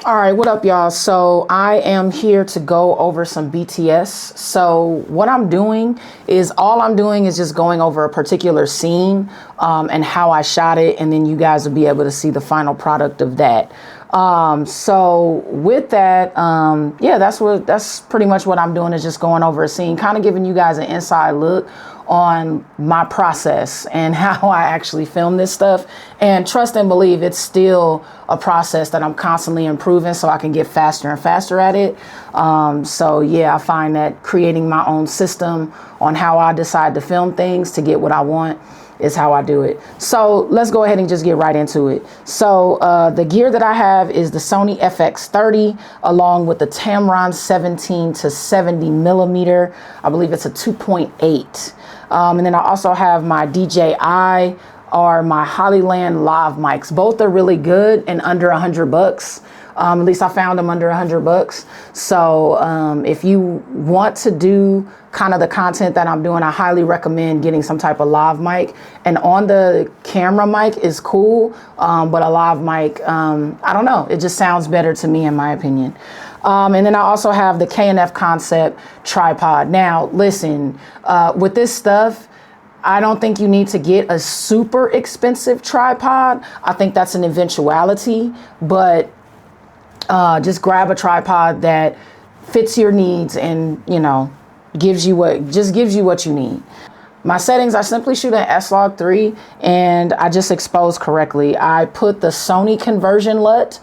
All right, what up, y'all? So I am here to go over some BTS. So what I'm doing is just going over a particular scene and how I shot it, and then you guys will be able to see the final product of that. So with that, yeah, that's pretty much what I'm doing, is just going over a scene, kind of giving you guys an inside look on my process and how I actually film this stuff. And trust and believe, it's still a process that I'm constantly improving so I can get faster and faster at it. So yeah, I find that creating my own system on how I decide to film things to get what I want is how I do it. So let's go ahead and just get right into it. So the gear that I have is the Sony FX30 along with the Tamron 17 to 70 millimeter. I believe it's a 2.8. And then I also have my DJI or my Hollyland lav mics. Both are really good and under $100. At least I found them under $100. So if you want to do kind of the content that I'm doing, I highly recommend getting some type of lav mic. And on the camera mic is cool, but a lav mic, I don't know, it just sounds better to me in my opinion. And then I also have the K&F Concept tripod. Now listen, with this stuff, I don't think you need to get a super expensive tripod. I think that's an eventuality, but just grab a tripod that fits your needs and, you know, gives you what you need. My settings, I simply shoot an S-Log3 and I just expose correctly. I put the Sony conversion LUT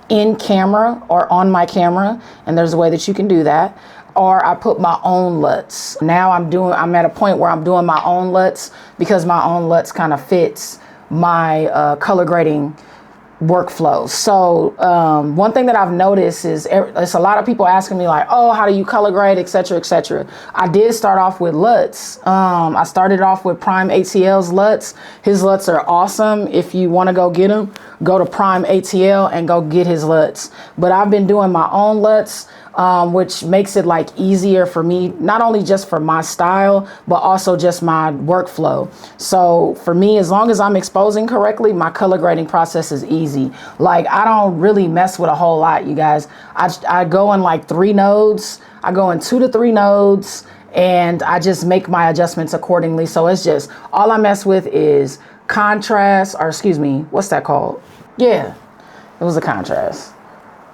in camera or on my camera, and there's a way that you can do that. Or I put my own LUTs. Now I'm at a point where I'm doing my own LUTs because my own LUTs kind of fits my color grading workflow. So one thing that I've noticed is it's a lot of people asking me like, oh, how do you color grade, etc., etc. I did start off with LUTs. I started off with Prime ATL's LUTs. His LUTs are awesome. If you want to go get them, go to Prime ATL and go get his LUTs. But I've been doing my own LUTs, which makes it like easier for me, not only just for my style, but also just my workflow. So for me, as long as I'm exposing correctly, my color grading process is easy. Like I don't really mess with a whole lot, you guys. I go in like 3 nodes. I go in 2 to 3 nodes and I just make my adjustments accordingly. So it's just, all I mess with is contrast, or excuse me, what's that called? Yeah, it was a contrast.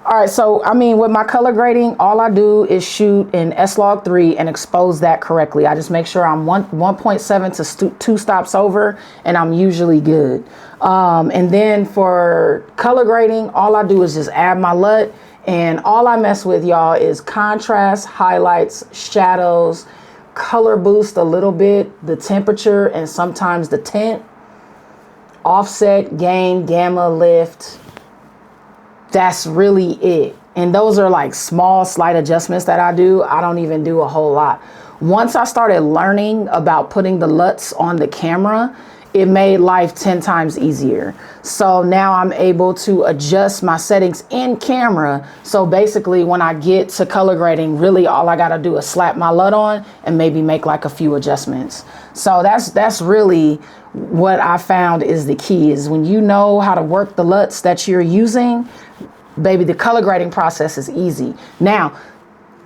All right, so I mean, with my color grading, all I do is shoot in S-Log3 and expose that correctly. I just make sure I'm 1.7 to 2 stops over, and I'm usually good. And then for color grading, all I do is just add my LUT, and all I mess with, y'all, is contrast, highlights, shadows, color boost a little bit, the temperature, and sometimes the tint, offset, gain, gamma, lift. That's really it. And those are like small, slight adjustments that I do. I don't even do a whole lot. Once I started learning about putting the LUTs on the camera, it made life 10 times easier. So now I'm able to adjust my settings in camera. So basically when I get to color grading, really all I gotta do is slap my LUT on and maybe make like a few adjustments. So that's really what I found is the key, is when you know how to work the LUTs that you're using, baby, the color grading process is easy. Now,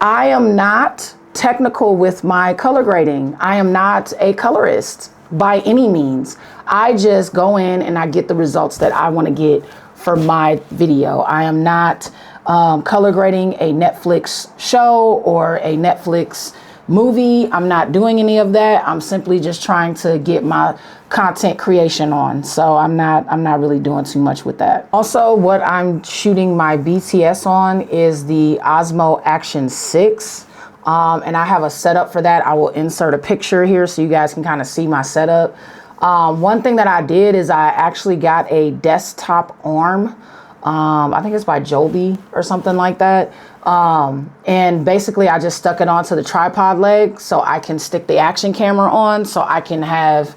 I am not technical with my color grading. I am not a colorist by any means. I just go in and I get the results that I want to get for my video. I am not color grading a Netflix show or a Netflix movie. I'm not doing any of that. I'm simply just trying to get my content creation on. So I'm not really doing too much with that. Also, what I'm shooting my BTS on is the Osmo Action 6. And I have a setup for that. I will insert a picture here so you guys can kind of see my setup. One thing that I did is I actually got a desktop arm. I think it's by Joby or something like that. And basically I just stuck it onto the tripod leg so I can stick the action camera on so I can have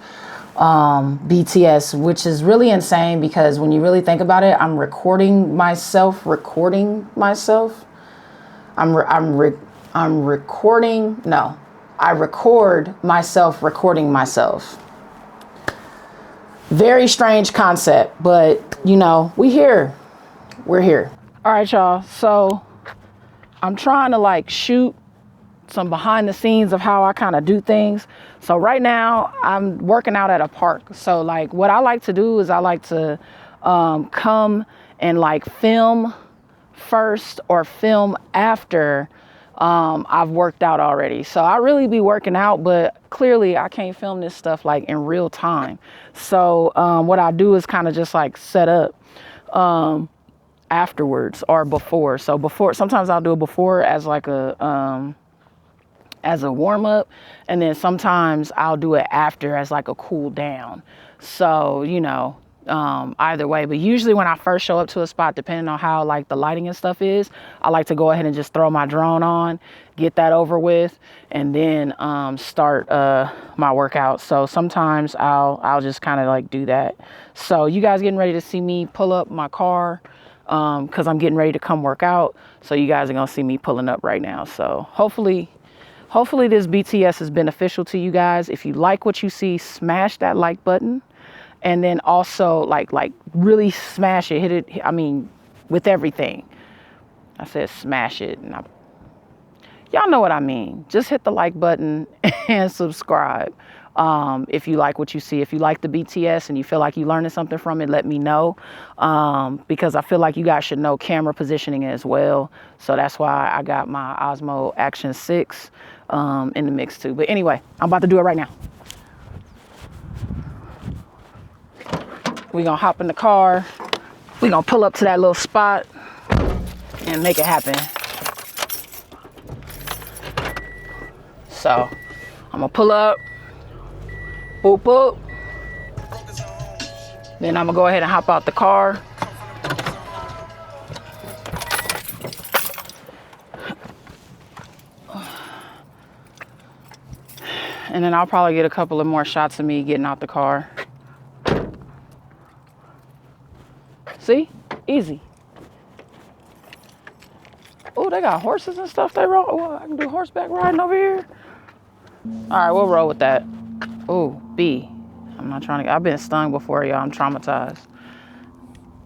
BTS, which is really insane because when you really think about it, I'm recording myself. I record myself recording myself. Very strange concept, but you know, we're here. All right, y'all. So I'm trying to like shoot some behind the scenes of how I kind of do things. So right now I'm working out at a park. So like what I like to do is I like to come and like film first or film after I've worked out already. So I really be working out, but clearly I can't film this stuff like in real time. So what I do is kind of just like set up afterwards or before. So before, sometimes I'll do it before as a warm up, and then sometimes I'll do it after as like a cool down. So, you know, either way, but usually when I first show up to a spot, depending on how like the lighting and stuff is, I like to go ahead and just throw my drone on, get that over with, and then start my workout. So sometimes I'll just kind of like do that. So you guys getting ready to see me pull up my car because I'm getting ready to come work out. So you guys are gonna see me pulling up right now. So hopefully this BTS is beneficial to you guys. If you like what you see, smash that like button. And then also like really smash it, hit it. I mean, with everything. I said smash it. And y'all know what I mean. Just hit the like button and subscribe. If you like what you see. If you like the BTS and you feel like you learning something from it, let me know. Because I feel like you guys should know camera positioning as well. So that's why I got my Osmo Action 6 in the mix too. But anyway, I'm about to do it right now. We're gonna hop in the car. We're gonna pull up to that little spot and make it happen. So I'm gonna pull up, boop, boop. Then I'm gonna go ahead and hop out the car. And then I'll probably get a couple of more shots of me getting out the car. See? Easy. Oh, they got horses and stuff they roll. Oh, I can do horseback riding over here. All right, we'll roll with that. Oh, B. I'm not trying to, I've been stung before, y'all. I'm traumatized.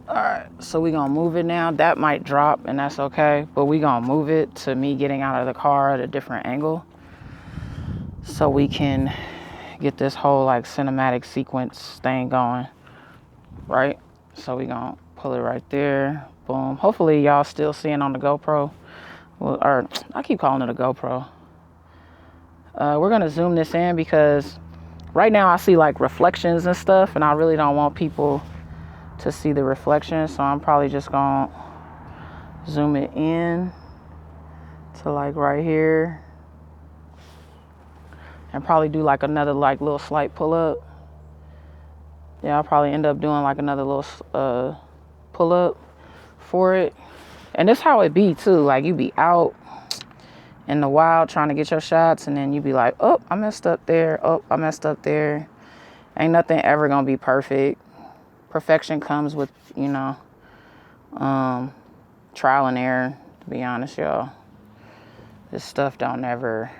All right, so we gonna move it now. That might drop and that's okay, but we gonna move it to me getting out of the car at a different angle so we can get this whole like cinematic sequence thing going, right? So we gonna pull it right there, boom. Hopefully y'all still seeing on the GoPro, well, or I keep calling it a GoPro. We're gonna zoom this in because right now I see like reflections and stuff and I really don't want people to see the reflection, so I'm probably just gonna zoom it in to like right here and probably do like another like little slight pull up. Yeah, I'll probably end up doing like another little pull up for it. And this how it be too, like you be out in the wild trying to get your shots and then you be like, oh, I messed up there, oh, I messed up there. Ain't nothing ever gonna be perfect. Perfection comes with, you know, trial and error, to be honest, y'all. This stuff don't ever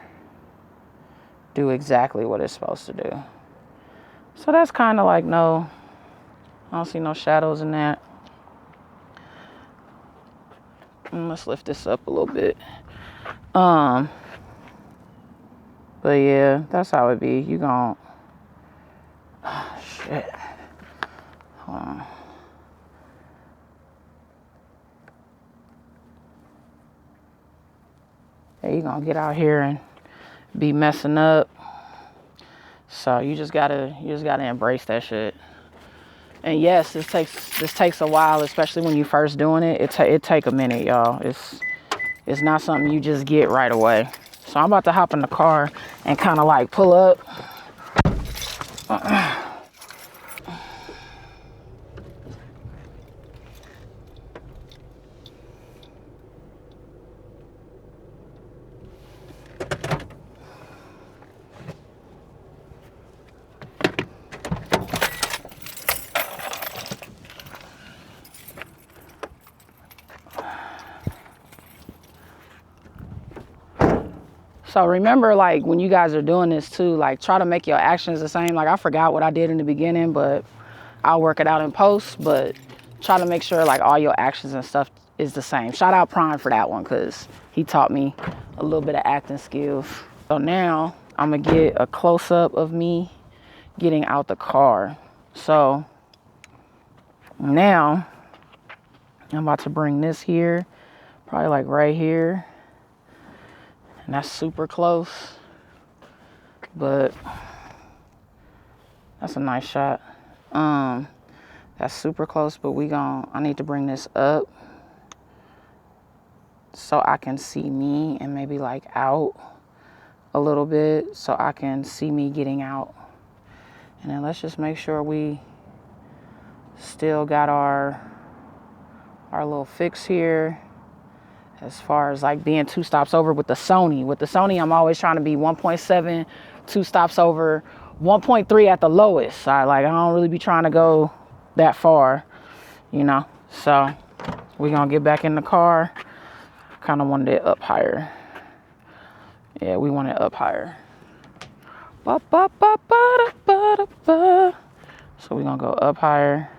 do exactly what it's supposed to do. So that's kind of like no, I don't see no shadows in that. Let's lift this up a little bit. But yeah, that's how it be. You gon' oh, shit. Hold on. Yeah, you gonna get out here and be messing up. So you just gotta embrace that shit. And yes, this takes a while, especially when you first doing it. It take a minute, y'all. It's not something you just get right away. So I'm about to hop in the car and kind of like pull up. So remember, like, when you guys are doing this too, like, try to make your actions the same. Like, I forgot what I did in the beginning, but I'll work it out in post. But try to make sure, like, all your actions and stuff is the same. Shout out Prime for that one, because he taught me a little bit of acting skills. So now I'm gonna get a close-up of me getting out the car. So now I'm about to bring this here, probably like right here. And that's super close, but that's a nice shot. That's super close, but I need to bring this up so I can see me and maybe like out a little bit so I can see me getting out. And then let's just make sure we still got our little fix here as far as like being 2 stops over with the Sony. With the Sony, I'm always trying to be 1.7, 2 stops over, 1.3 at the lowest. I don't really be trying to go that far, you know. So we're gonna get back in the car. Kind of wanted it up higher. Yeah, we want it up higher. So we're gonna go up higher.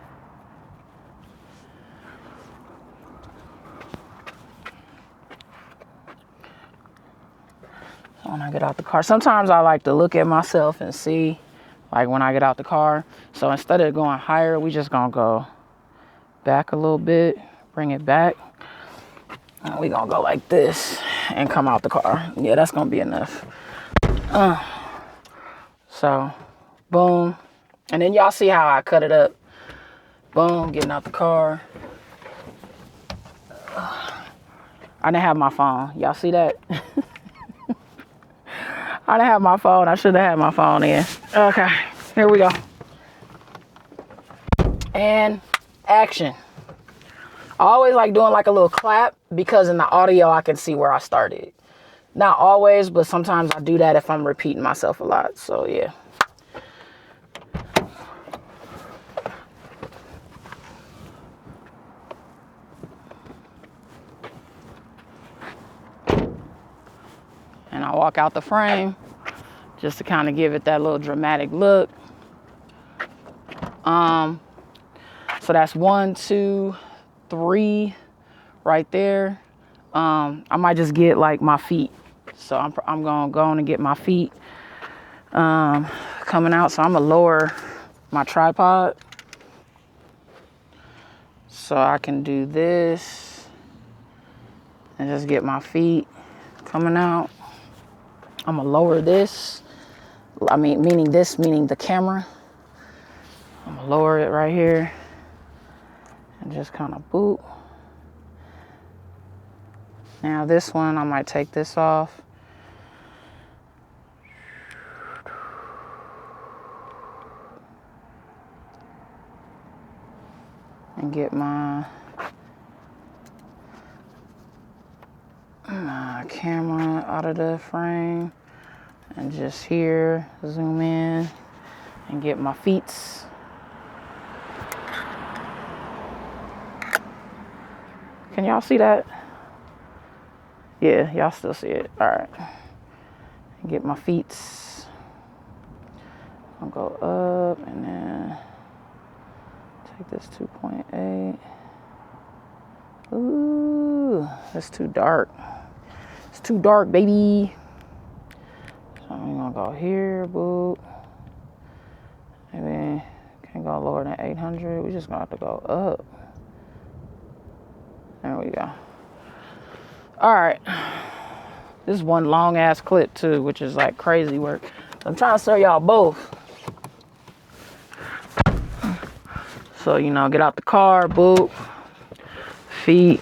So when I get out the car, sometimes I like to look at myself and see, like when I get out the car. So instead of going higher, we just gonna go back a little bit, bring it back. And we gonna go like this and come out the car. Yeah, that's gonna be enough. So, boom. And then y'all see how I cut it up. Boom, getting out the car. I didn't have my phone. Y'all see that? I didn't have my phone. I should have had my phone in. Okay, here we go. And action. I always like doing like a little clap because in the audio I can see where I started. Not always, but sometimes I do that if I'm repeating myself a lot. So yeah. And I walk out the frame just to kind of give it that little dramatic look. So that's 1, 2, 3 right there. I might just get like my feet. So I'm gonna go on and get my feet coming out. So I'm gonna lower my tripod so I can do this and just get my feet coming out. I'm gonna lower this. Meaning the camera. I'm gonna lower it right here and just kind of boop. Now this one, I might take this off. And get my camera out of the frame. And just here, zoom in and get my feet. Can y'all see that? Yeah, y'all still see it. All right. Get my feet. I'll go up and then take this 2.8. Ooh, that's too dark. It's too dark, baby. So I'm gonna go here, boop. Maybe can't go lower than 800. We just gonna have to go up. There we go. All right. This is one long ass clip too, which is like crazy work. I'm trying to show y'all both. So, you know, get out the car, boop, feet.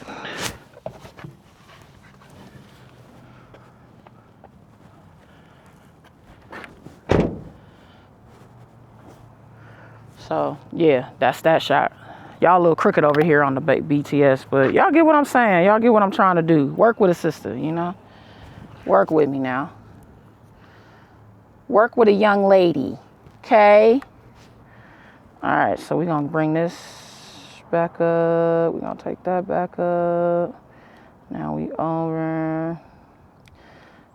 So, yeah, that's that shot. Y'all a little crooked over here on the BTS, but y'all get what I'm saying. Y'all get what I'm trying to do. Work with a sister, you know? Work with me now. Work with a young lady, okay? All right, so we're going to bring this back up. We're going to take that back up. Now we over.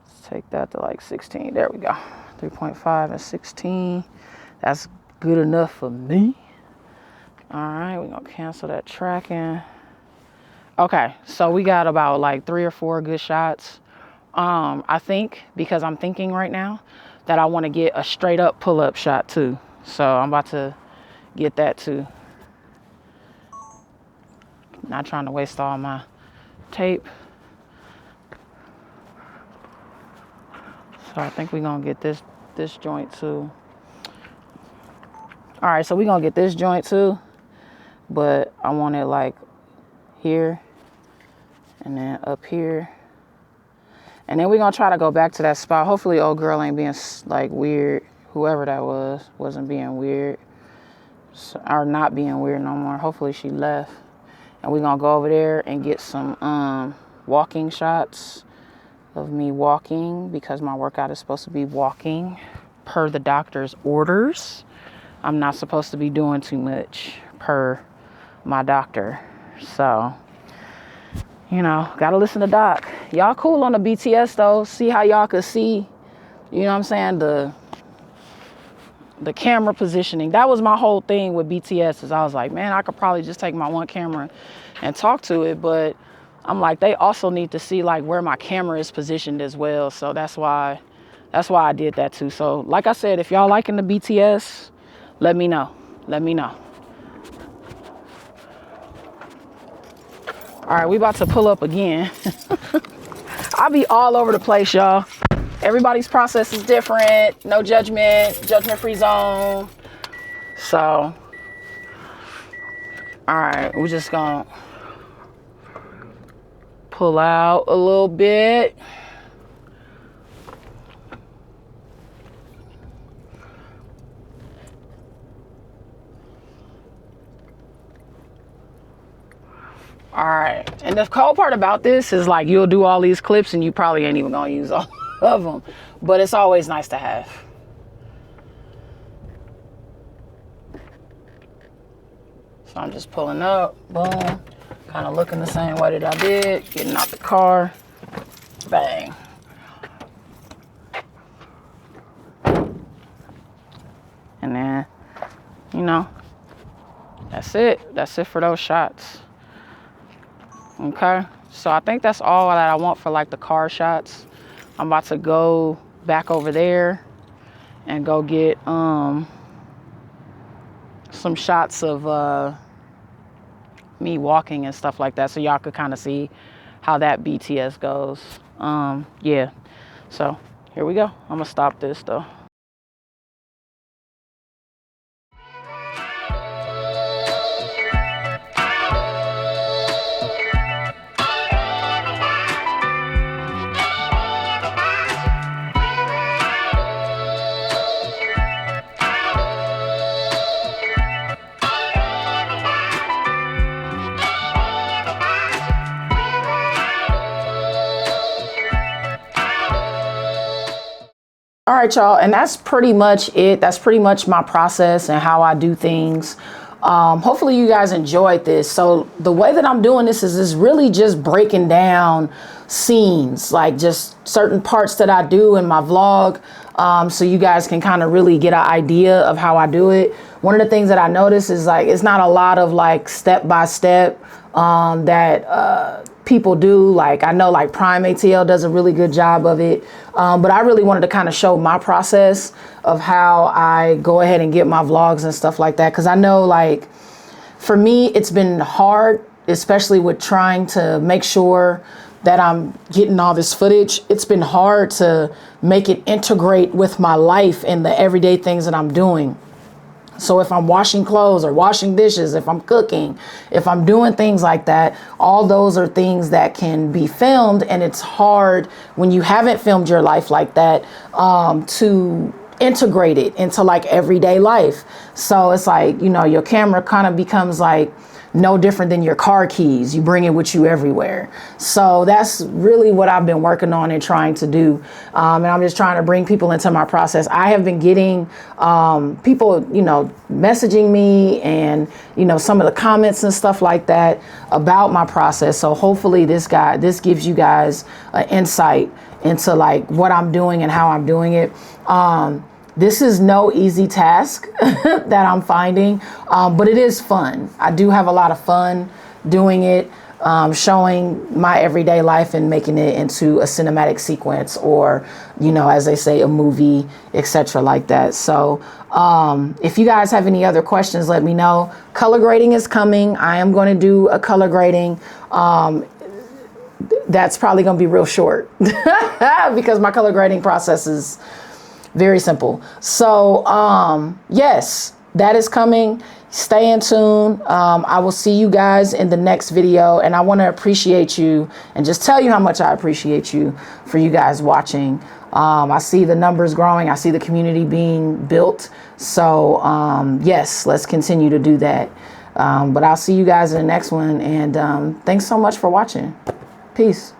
Let's take that to like 16. There we go. 3.5 and 16. That's good enough for me. All right, we're going to cancel that tracking. Okay, so we got about like 3 or 4 good shots. I think, because I'm thinking right now, that I want to get a straight up pull up shot too. So I'm about to get that too. Not trying to waste all my tape. So I think we're gonna get this joint too. All right, so we're gonna get this joint too, but I want it like here and then up here. And then we're gonna try to go back to that spot. Hopefully old girl ain't being like weird. Whoever that wasn't being weird. So, or not being weird no more. Hopefully she left. And we're gonna go over there and get some walking shots of me walking, because my workout is supposed to be walking per the doctor's orders. I'm not supposed to be doing too much per my doctor. So, you know, gotta listen to Doc. Y'all cool on the BTS though. See how y'all could see, you know what I'm saying, the camera positioning. That was my whole thing with BTS, is I was like, man, I could probably just take my one camera and talk to it, but I'm like, they also need to see like where my camera is positioned as well. So that's why I did that too. So like I said, if y'all liking the BTS, let me know. Let me know. All right, we about to pull up again. I'll be all over the place, y'all. Everybody's process is different. No judgment, judgment-free zone. So, all right, we're just gonna pull out a little bit. All right, and the cool part about this is like you'll do all these clips and you probably ain't even gonna use all of them, but it's always nice to have. So I'm just pulling up, boom, kind of looking the same way that I did, getting out the car, bang. And then, you know, that's it. That's it for those shots. Okay, so I think that's all that I want for like the car shots. I'm about to go back over there and go get some shots of me walking and stuff like that, so y'all could kind of see how that BTS goes. Yeah, so here we go. I'm gonna stop this though. All right, y'all, and that's pretty much it. That's pretty much my process and how I do things. Hopefully you guys enjoyed this. So the way that I'm doing this is really just breaking down scenes, like just certain parts that I do in my vlog, so you guys can kind of really get an idea of how I do it. One of the things that I notice is like it's not a lot of like step by step that people do. Like I know like Prime ATL does a really good job of it, but I really wanted to kind of show my process of how I go ahead and get my vlogs and stuff like that, because I know like for me it's been hard, especially with trying to make sure that I'm getting all this footage. It's been hard to make it integrate with my life and the everyday things that I'm doing. So if I'm washing clothes or washing dishes, if I'm cooking, if I'm doing things like that, all those are things that can be filmed, and it's hard when you haven't filmed your life like that to integrate it into like everyday life. So it's like, you know, your camera kind of becomes like no different than your car keys. You bring it with you everywhere. So that's really what I've been working on and trying to do. And I'm just trying to bring people into my process. I have been getting people, you know, messaging me and, you know, some of the comments and stuff like that about my process. So hopefully this gives you guys an insight into like what I'm doing and how I'm doing it. This is no easy task that I'm finding, but it is fun. I do have a lot of fun doing it. showing my everyday life and making it into a cinematic sequence, or, you know, as they say, a movie, etc. like that. So if you guys have any other questions, let me know. Color grading is coming. I am going to do a color grading. That's probably going to be real short because my color grading process is very simple. So yes, that is coming. Stay in tune. I will see you guys in the next video, and I want to appreciate you and just tell you how much I appreciate you for you guys watching. I see the numbers growing. I see the community being built. So yes, let's continue to do that. But I'll see you guys in the next one, and thanks so much for watching. Peace.